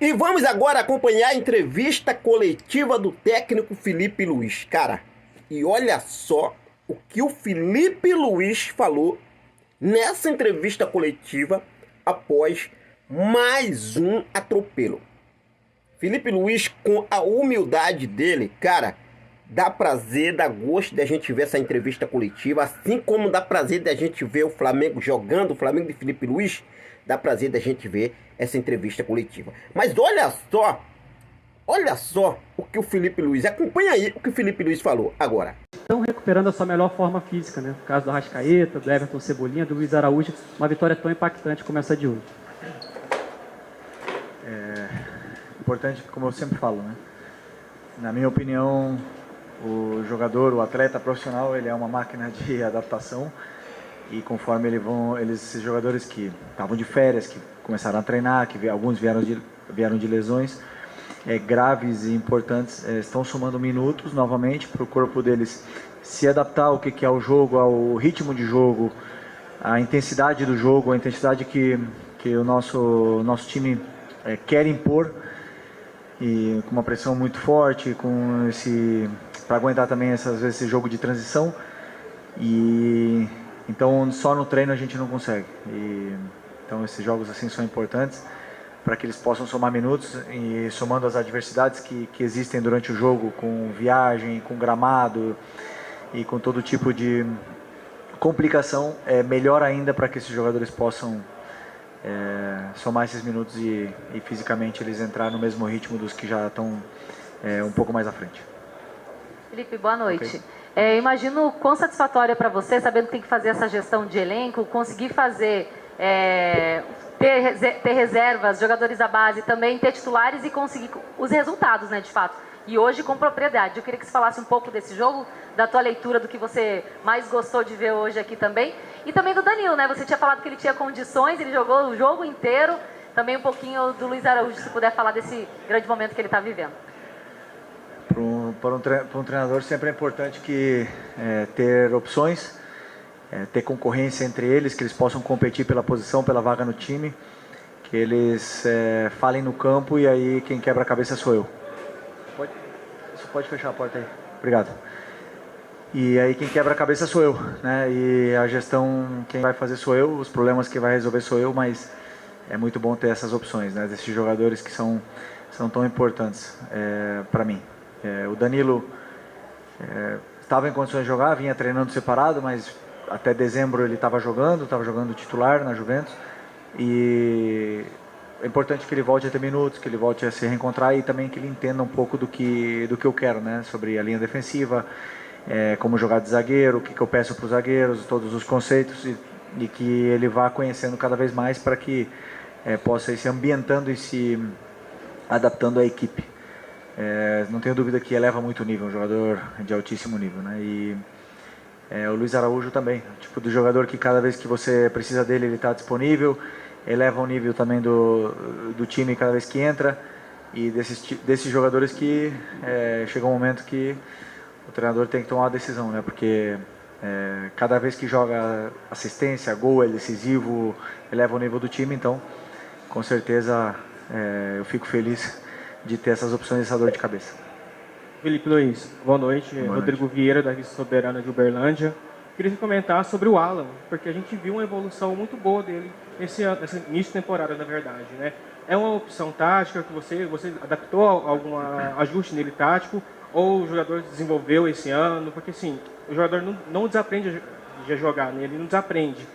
E vamos agora acompanhar a entrevista coletiva do técnico Felipe Luiz. Cara, e olha só o que o Felipe Luiz falou nessa entrevista coletiva após mais um atropelo. Felipe Luiz, com a humildade dele, cara, dá prazer, dá gosto de a gente ver essa entrevista coletiva, assim como dá prazer de a gente ver o Flamengo jogando, o Flamengo de Felipe Luiz, dá prazer da gente ver essa entrevista coletiva. Mas olha só o que o Felipe Luiz, acompanha aí o que o Felipe Luiz falou agora. Estão recuperando a sua melhor forma física, né? No caso do Arrascaeta, do Everton Cebolinha, do Luiz Araújo, uma vitória tão impactante como essa de hoje. Importante, como eu sempre falo, né? Na minha opinião, o jogador, o atleta profissional, ele é uma máquina de adaptação e conforme esses jogadores que estavam de férias, que começaram a treinar, alguns vieram de lesões graves e importantes, estão somando minutos novamente para o corpo deles se adaptar ao que é o jogo, ao ritmo de jogo, à intensidade do jogo, a intensidade que o nosso time quer impor, e com uma pressão muito forte, para aguentar também às vezes esse jogo de transição. E então só no treino a gente não consegue. Então esses jogos assim são importantes para que eles possam somar minutos, e somando as adversidades que existem durante o jogo, com viagem, com gramado e com todo tipo de complicação, é melhor ainda para que esses jogadores possam somar esses minutos e fisicamente eles entrar no mesmo ritmo dos que já estão um pouco mais à frente. Felipe, boa noite. Okay. Imagino quão satisfatório é para você, sabendo que tem que fazer essa gestão de elenco, conseguir fazer, ter reservas, jogadores da base, também ter titulares e conseguir os resultados, né, de fato. E hoje com propriedade. Eu queria que você falasse um pouco desse jogo, da tua leitura, do que você mais gostou de ver hoje aqui também. E também do Danilo, né? Você tinha falado que ele tinha condições, ele jogou o jogo inteiro. Também um pouquinho do Luiz Araújo, se puder falar desse grande momento que ele está vivendo. Para um treinador sempre é importante ter opções, ter concorrência entre eles, que eles possam competir pela posição, pela vaga no time, que eles falem no campo, e aí quem quebra a cabeça sou eu. Pode fechar a porta aí. Obrigado. E aí quem quebra a cabeça sou eu, né? E a gestão, quem vai fazer sou eu, os problemas que vai resolver sou eu, mas é muito bom ter essas opções, né? Desses jogadores que são tão importantes para mim. O Danilo estava em condições de jogar, vinha treinando separado, mas até dezembro ele estava jogando titular na Juventus, e é importante que ele volte a ter minutos, que ele volte a se reencontrar, e também que ele entenda um pouco do que eu quero, né? Sobre a linha defensiva, como jogar de zagueiro, o que eu peço para os zagueiros, todos os conceitos, e que ele vá conhecendo cada vez mais para que possa ir se ambientando e se adaptando à equipe. Não tenho dúvida que eleva muito o nível, um jogador de altíssimo nível, né? E o Luiz Araújo também, tipo do jogador que cada vez que você precisa dele, ele está disponível, eleva o nível também do time cada vez que entra, e desses jogadores que chega um momento que o treinador tem que tomar uma decisão, né? Porque cada vez que joga assistência, gol, é decisivo, eleva o nível do time. Então com certeza eu fico feliz de ter essas opções, essa dor de cabeça. Felipe Luiz, boa noite. Boa Rodrigo noite. Vieira, da Revista Soberana de Uberlândia. Queria comentar sobre o Alan, porque a gente viu uma evolução muito boa dele nesse início de temporada, na verdade, né? É uma opção tática que você adaptou algum ajuste nele tático, ou o jogador desenvolveu esse ano? Porque assim, o jogador não desaprende a jogar, né? Ele não desaprende.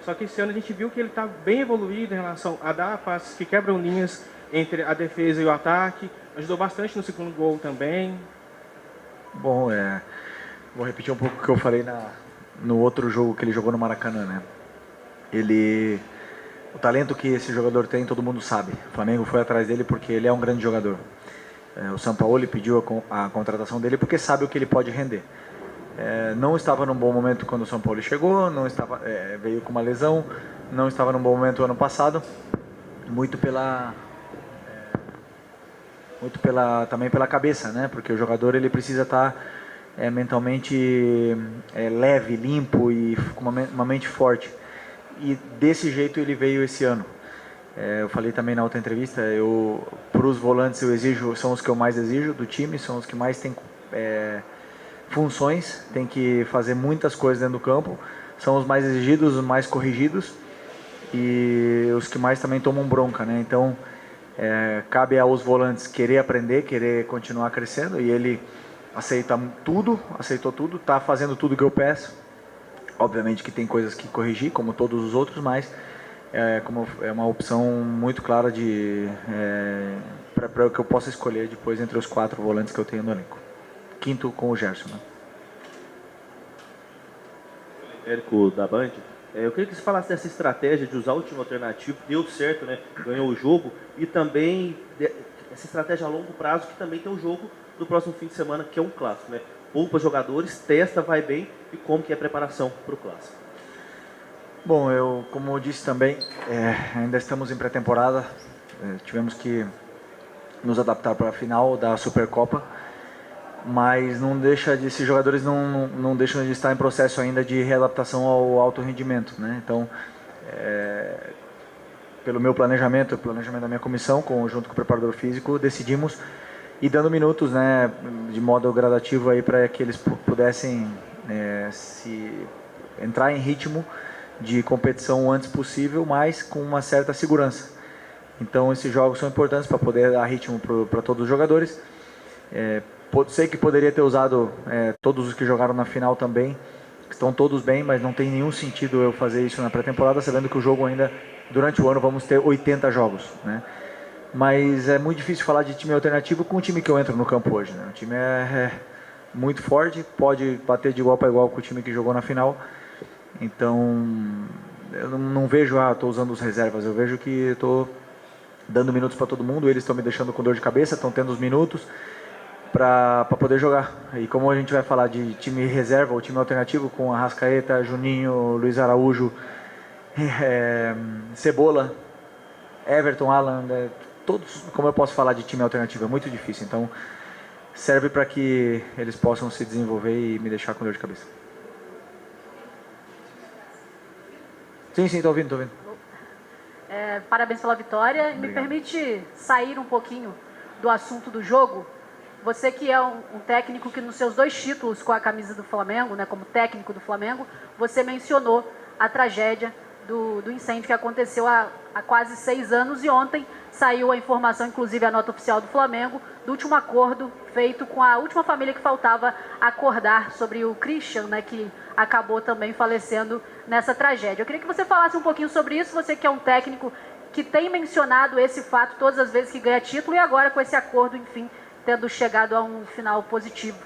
Só que esse ano a gente viu que ele está bem evoluído em relação a dar passes que quebram linhas entre a defesa e o ataque. Ajudou bastante no segundo gol também. Bom, vou repetir um pouco o que eu falei no outro jogo que ele jogou no Maracanã, né? O talento que esse jogador tem, todo mundo sabe. O Flamengo foi atrás dele porque ele é um grande jogador. O Sampaoli pediu a contratação dele porque sabe o que ele pode render. Não estava num bom momento quando o Sampaoli chegou, veio com uma lesão, não estava num bom momento ano passado, também pela cabeça, né? Porque o jogador ele precisa estar mentalmente leve, limpo e com uma mente forte. E desse jeito ele veio esse ano. Eu falei também na outra entrevista, para os volantes são os que eu mais exijo do time, são os que mais têm funções, tem que fazer muitas coisas dentro do campo, são os mais exigidos, os mais corrigidos e os que mais também tomam bronca, né? Então, cabe aos volantes querer aprender, querer continuar crescendo, e ele aceitou tudo, está fazendo tudo que eu peço. Obviamente que tem coisas que corrigir, como todos os outros, mas é uma opção muito clara para que eu possa escolher depois entre os 4 volantes que eu tenho no elenco. Quinto com o Gerson, né? Érico da Band, eu queria que você falasse dessa estratégia de usar o time alternativo, deu certo, né? Ganhou o jogo, e também essa estratégia a longo prazo, que também tem o jogo do próximo fim de semana, que é um clássico, né? Poupa jogadores, testa, vai bem, e como que é a preparação para o clássico? Bom, como eu disse também, ainda estamos em pré-temporada, tivemos que nos adaptar para a final da Supercopa, mas não deixa de, esses jogadores não deixam de estar em processo ainda de readaptação ao alto rendimento, né? Então, pelo meu planejamento, o planejamento da minha comissão, junto com o preparador físico, decidimos ir dando minutos, né, de modo gradativo aí para que eles pudessem se entrar em ritmo de competição o antes possível, mas com uma certa segurança. Então, esses jogos são importantes para poder dar ritmo para todos os jogadores. Sei que poderia ter usado todos os que jogaram na final também, estão todos bem, mas não tem nenhum sentido eu fazer isso na pré-temporada, sabendo que o jogo ainda, durante o ano, vamos ter 80 jogos, né? Mas é muito difícil falar de time alternativo com o time que eu entro no campo hoje, né? O time é muito forte, pode bater de igual para igual com o time que jogou na final. Então, eu não vejo, estou usando os reservas, eu vejo que estou dando minutos para todo mundo, eles estão me deixando com dor de cabeça, estão tendo os minutos para poder jogar. E como a gente vai falar de time reserva ou time alternativo, com Arrascaeta, Juninho, Luiz Araújo, Cebola, Everton, Alan, todos, como eu posso falar de time alternativo? É muito difícil, então serve para que eles possam se desenvolver e me deixar com dor de cabeça. Sim, estou ouvindo. Parabéns pela vitória. Obrigado. Me permite sair um pouquinho do assunto do jogo. Você que é um técnico que nos seus 2 títulos com a camisa do Flamengo, né, como técnico do Flamengo, você mencionou a tragédia do incêndio que aconteceu há quase 6 anos, e ontem saiu a informação, inclusive a nota oficial do Flamengo, do último acordo feito com a última família que faltava acordar sobre o Christian, né, que acabou também falecendo nessa tragédia. Eu queria que você falasse um pouquinho sobre isso, você que é um técnico que tem mencionado esse fato todas as vezes que ganha título, e agora com esse acordo, enfim, tendo chegado a um final positivo.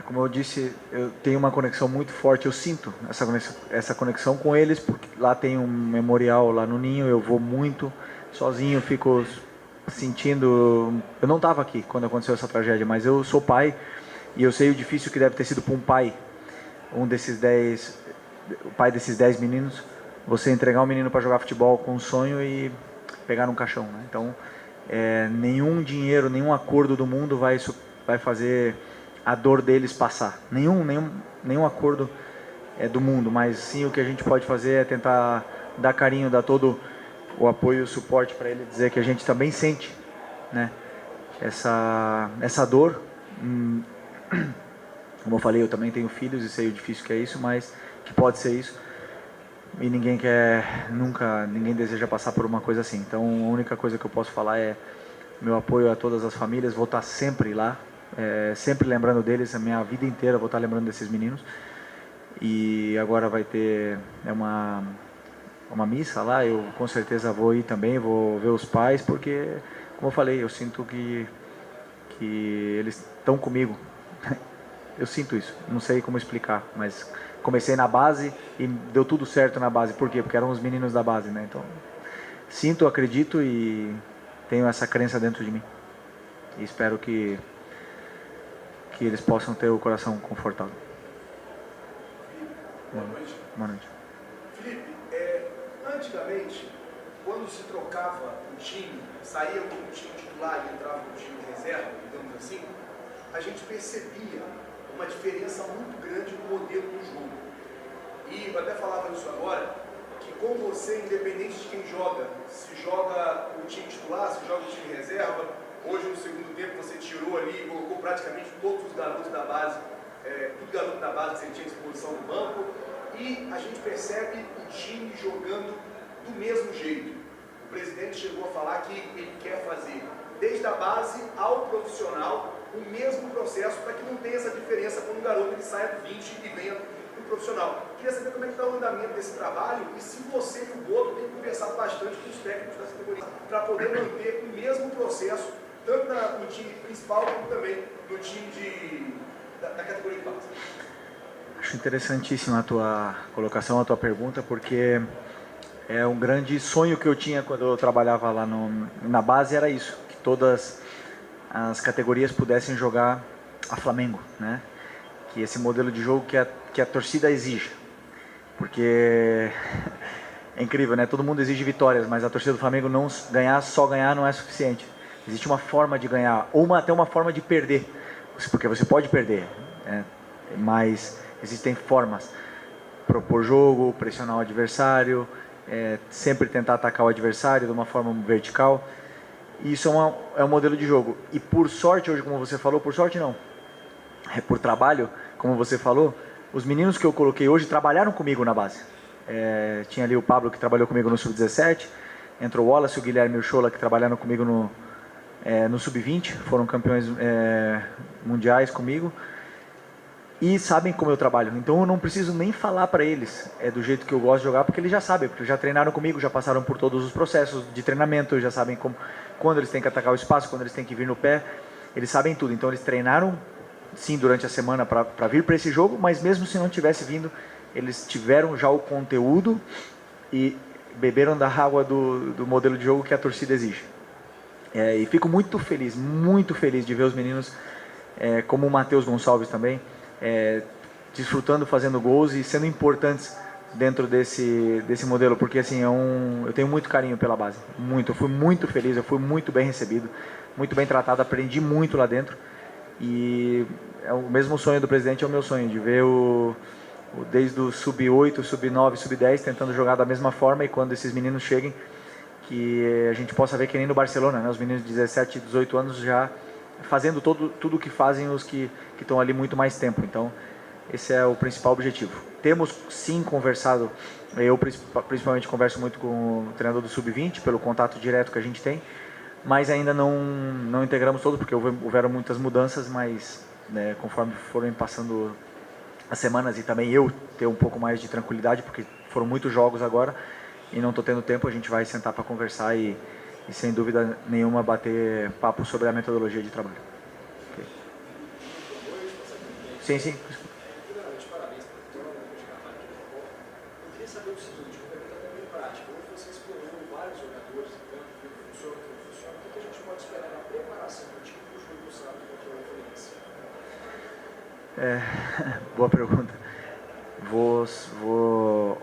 Como eu disse, eu tenho uma conexão muito forte, eu sinto essa conexão com eles, porque lá tem um memorial lá no Ninho, eu vou muito sozinho, fico sentindo... Eu não estava aqui quando aconteceu essa tragédia, mas eu sou pai, e eu sei o difícil que deve ter sido para um pai, o pai desses 10 meninos, você entregar um menino para jogar futebol com um sonho e pegar num caixão, né? Então, nenhum dinheiro, nenhum acordo do mundo vai fazer a dor deles passar. Nenhum acordo do mundo, mas sim o que a gente pode fazer é tentar dar carinho, dar todo o apoio e o suporte para ele, dizer que a gente também sente, né, essa dor. Como eu falei, eu também tenho filhos e sei o difícil que é isso, mas que pode ser isso. E ninguém deseja passar por uma coisa assim. Então, a única coisa que eu posso falar é meu apoio a todas as famílias. Vou estar sempre lá, sempre lembrando deles, a minha vida inteira vou estar lembrando desses meninos. E agora vai ter uma missa lá, eu com certeza vou ir também, vou ver os pais, porque, como eu falei, eu sinto que eles estão comigo. Eu sinto isso, não sei como explicar, mas comecei na base e deu tudo certo na base. Por quê? Porque eram os meninos da base, né? Então, sinto, acredito e tenho essa crença dentro de mim. E espero que eles possam ter o coração confortável. Boa noite. Boa noite. Felipe, antigamente, quando se trocava o time, saía com o time titular e entrava com o time reserva, digamos assim, a gente percebia uma diferença muito grande no modelo do jogo. E eu até falava isso agora, que com você, independente de quem joga, se joga o time titular, se joga o time reserva, hoje no segundo tempo você tirou ali e colocou praticamente todos os garotos da base, tudo garoto da base que você tinha à disposição no banco, e a gente percebe o time jogando do mesmo jeito. O presidente chegou a falar que ele quer fazer, desde a base ao profissional, o mesmo processo, para que não tenha essa diferença quando o garoto ele saia do 20 e venha para o profissional. Queria saber como é que está o andamento desse trabalho e se você e o Boto têm conversado bastante com os técnicos das categorias para poder manter o mesmo processo, tanto no time principal como também no time da categoria de base. Acho interessantíssima a tua colocação, a tua pergunta, porque é um grande sonho que eu tinha quando eu trabalhava lá na base, era isso, que todas as categorias pudessem jogar a Flamengo, né? Que esse modelo de jogo que a torcida exige, porque é incrível, né? Todo mundo exige vitórias, mas a torcida do Flamengo só ganhar não é suficiente. Existe uma forma de ganhar, ou até uma forma de perder, porque você pode perder, né? Mas existem formas: propor jogo, pressionar o adversário, sempre tentar atacar o adversário de uma forma vertical. Isso é um modelo de jogo. E por sorte, hoje, como você falou, por sorte não, é por trabalho, como você falou, os meninos que eu coloquei hoje trabalharam comigo na base. Tinha ali o Pablo, que trabalhou comigo no Sub-17, entrou o Wallace, o Guilherme e o Schola, que trabalharam comigo no Sub-20, foram campeões mundiais comigo, e sabem como eu trabalho. Então eu não preciso nem falar para eles do jeito que eu gosto de jogar, porque eles já sabem, porque já treinaram comigo, já passaram por todos os processos de treinamento, já sabem quando eles têm que atacar o espaço, quando eles têm que vir no pé, eles sabem tudo. Então eles treinaram sim durante a semana para vir para esse jogo, mas mesmo se não tivesse vindo, eles tiveram já o conteúdo e beberam da água do modelo de jogo que a torcida exige. E fico muito feliz de ver os meninos, como o Matheus Gonçalves também, desfrutando, fazendo gols e sendo importantes dentro desse modelo, porque assim, eu tenho muito carinho pela base, eu fui muito feliz, eu fui muito bem recebido, muito bem tratado, aprendi muito lá dentro, e o mesmo sonho do presidente é o meu sonho, de ver desde o Sub-8, Sub-9, Sub-10 tentando jogar da mesma forma, e quando esses meninos cheguem, que a gente possa ver que nem no Barcelona, né? Os meninos de 17, 18 anos já fazendo tudo o que fazem os que estão ali muito mais tempo. Então esse é o principal objetivo. Temos sim conversado, eu principalmente converso muito com o treinador do Sub-20 pelo contato direto que a gente tem, mas ainda não integramos todo, porque houveram muitas mudanças, mas né, conforme foram passando as semanas e também eu ter um pouco mais de tranquilidade, porque foram muitos jogos agora e não estou tendo tempo, a gente vai sentar para conversar e sem dúvida nenhuma bater papo sobre a metodologia de trabalho. Okay. Sim. Primeiramente, parabéns pela vitória, eu queria saber o seguinte, uma pergunta até bem prática. Hoje você explorou vários jogadores em campo, viu que funciona, que não funciona. O que a gente pode esperar na preparação do time para o jogo do sábado contra o Fluminense? Boa pergunta.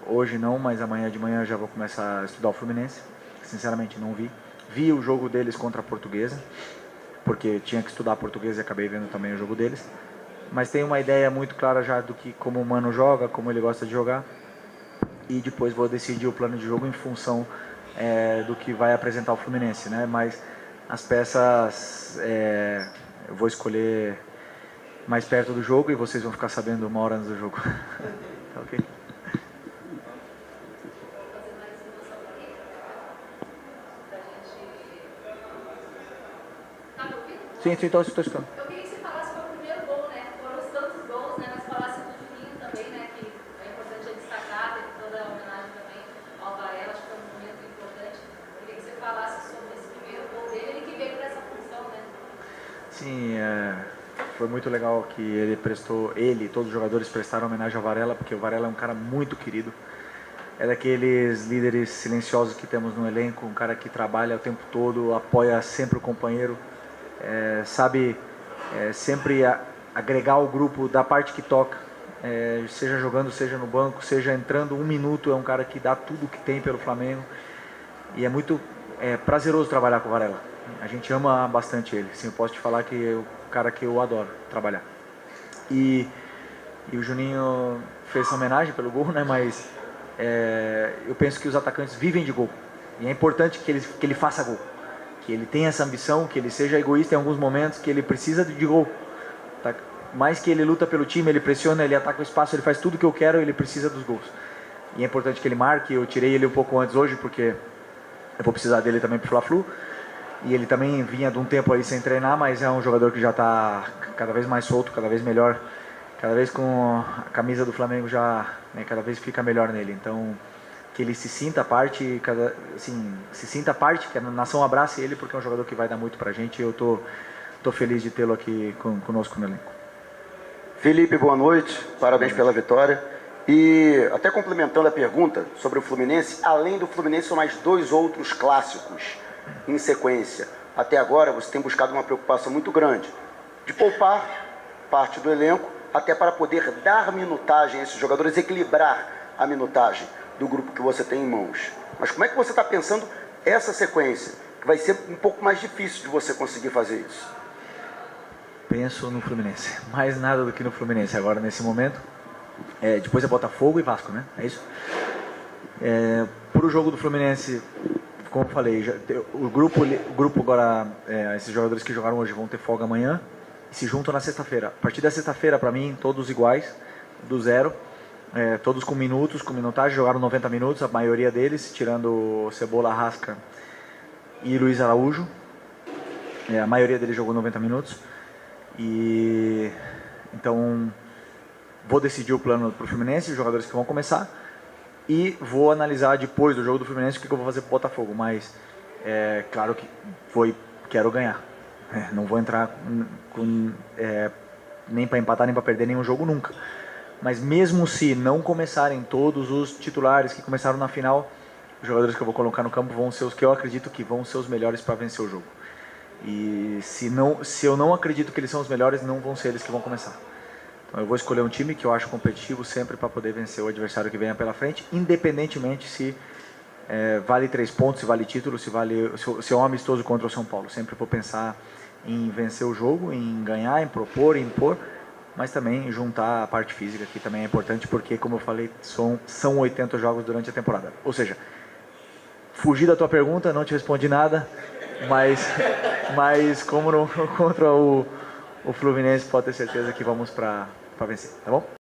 Hoje não, mas amanhã de manhã eu já vou começar a estudar o Fluminense. Sinceramente não vi. Vi o jogo deles contra a Portuguesa, porque tinha que estudar a Portuguesa e acabei vendo também o jogo deles. Mas tenho uma ideia muito clara já do que como o Mano joga, como ele gosta de jogar. E depois vou decidir o plano de jogo em função do que vai apresentar o Fluminense, né? Mas as peças eu vou escolher mais perto do jogo e vocês vão ficar sabendo uma hora antes do jogo. Tá ok? Sim, estou escutando. Eu queria que você falasse sobre o primeiro gol, né? Foram os tantos gols, né? Mas falasse do Juninho também, né? Que é importante destacar, teve toda a homenagem também ao Varela, acho que foi um momento importante. Eu queria que você falasse sobre esse primeiro gol dele, ele que veio para essa função, né? Sim, foi muito legal que ele e todos os jogadores prestaram homenagem ao Varela, porque o Varela é um cara muito querido. É daqueles líderes silenciosos que temos no elenco, um cara que trabalha o tempo todo, apoia sempre o companheiro. Sabe sempre agregar o grupo da parte que toca, seja jogando, seja no banco, seja entrando 1 minuto, é um cara que dá tudo o que tem pelo Flamengo e é muito prazeroso trabalhar com o Varela. A gente ama bastante ele, sim, eu posso te falar que é o cara que eu adoro trabalhar. E o Juninho fez essa homenagem pelo gol, né? Mas eu penso que os atacantes vivem de gol. E é importante que ele faça gol. Que ele tenha essa ambição, que ele seja egoísta em alguns momentos, que ele precisa de gol. Tá? Mais que ele luta pelo time, ele pressiona, ele ataca o espaço, ele faz tudo o que eu quero, ele precisa dos gols. E é importante que ele marque. Eu tirei ele um pouco antes hoje, porque eu vou precisar dele também pro Fla-Flu. E ele também vinha de um tempo aí sem treinar, mas é um jogador que já está cada vez mais solto, cada vez melhor. Cada vez com a camisa do Flamengo já, né, cada vez fica melhor nele. Então, que ele se sinta parte, que a nação abrace ele, porque é um jogador que vai dar muito pra gente. E eu tô feliz de tê-lo aqui conosco no elenco. Felipe, boa noite, parabéns pela vitória. E até complementando a pergunta sobre o Fluminense, além do Fluminense são mais 2 outros clássicos em sequência. Até agora você tem buscado uma preocupação muito grande de poupar parte do elenco, até para poder dar minutagem a esses jogadores, equilibrar a minutagem do grupo que você tem em mãos. Mas como é que você está pensando essa sequência, que vai ser um pouco mais difícil de você conseguir fazer isso? Penso no Fluminense, mais nada do que no Fluminense agora nesse momento. Depois é Botafogo e Vasco, né? É isso? Para o jogo do Fluminense, como eu falei, o grupo agora, esses jogadores que jogaram hoje vão ter folga amanhã e se juntam na sexta-feira. A partir da sexta-feira, para mim, todos iguais, do zero, todos com minutagem, jogaram 90 minutos, a maioria deles, tirando Cebola, Arrasca e Luiz Araújo. A maioria deles jogou 90 minutos. E então vou decidir o plano para o Fluminense, os jogadores que vão começar, e vou analisar depois do jogo do Fluminense o que eu vou fazer para o Botafogo. Mas claro que quero ganhar. Não vou entrar nem para empatar nem para perder nenhum jogo nunca. Mas mesmo se não começarem todos os titulares que começaram na final, os jogadores que eu vou colocar no campo vão ser os que eu acredito que vão ser os melhores para vencer o jogo. E se eu não acredito que eles são os melhores, não vão ser eles que vão começar. Então eu vou escolher um time que eu acho competitivo sempre para poder vencer o adversário que venha pela frente, independentemente se vale 3 pontos, se vale título, se é um amistoso contra o São Paulo. Sempre vou pensar em vencer o jogo, em ganhar, em propor, em impor, mas também juntar a parte física, que também é importante, porque, como eu falei, são 80 jogos durante a temporada. Ou seja, fugi da tua pergunta, não te respondi nada, mas como contra o Fluminense, pode ter certeza que vamos para vencer, tá bom?